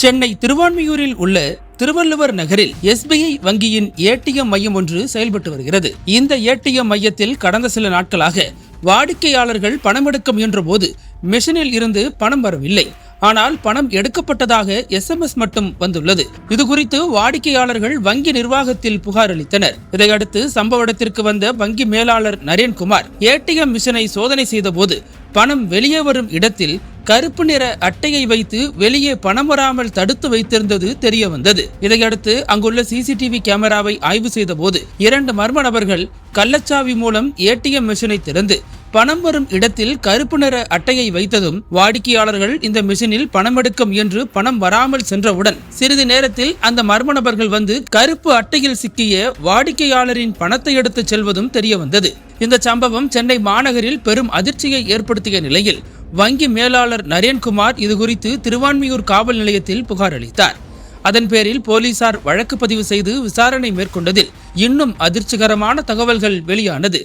சென்னை திருவான்மியூரில் உள்ள திருவள்ளுவர் நகரில் SBI வங்கியின் ATM மையம் ஒன்று செயல்பட்டு வருகிறது. இந்த ATM மையத்தில் கடந்த சில நாட்களாக வாடிக்கையாளர்கள் பணம் எடுக்க முயன்ற போது மெஷினில் இருந்து பணம் வரவில்லை. ஆனால் பணம் எடுக்கப்பட்டதாக SMS மட்டும் வந்துள்ளது. இதுகுறித்து வாடிக்கையாளர்கள் வங்கி நிர்வாகத்தில் புகார் அளித்தனர். இதையடுத்து சம்பவ இடத்திற்கு வந்த வங்கி மேலாளர் நரேன்குமார் ATM மிஷினை சோதனை செய்த போது பணம் வெளியே வரும் இடத்தில் கருப்பு நிற அட்டையை வைத்து வெளியே பணம் வராமல் தடுத்து வைத்திருந்தது தெரிய வந்தது. இதையடுத்து அங்குள்ள CCTV கேமராவை ஆய்வு செய்த போது 2 மர்ம நபர்கள் கள்ளச்சாவி மூலம் ATM மிஷினை திறந்து பணம் வரும் இடத்தில் கருப்பு நிற அட்டையை வைத்ததும் வாடிக்கையாளர்கள் இந்த மிஷினில் பணம் எடுக்க முயன்று பணம் வராமல் சென்றவுடன் சிறிது நேரத்தில் அந்த மர்ம நபர்கள் வந்து கருப்பு அட்டையில் சிக்கிய வாடிக்கையாளரின் பணத்தை எடுத்து செல்வதும் தெரிய வந்தது. இந்த சம்பவம் சென்னை மாநகரில் பெரும் அதிர்ச்சியை ஏற்படுத்திய நிலையில் வங்கி மேலாளர் நரேன்குமார் இதுகுறித்து திருவான்மியூர் காவல் நிலையத்தில் புகார் அளித்தார். அதன் பேரில் போலீசார் வழக்கு பதிவு செய்து விசாரணை மேற்கொண்டதில் இன்னும் அதிர்ச்சிகரமான தகவல்கள் வெளியானது.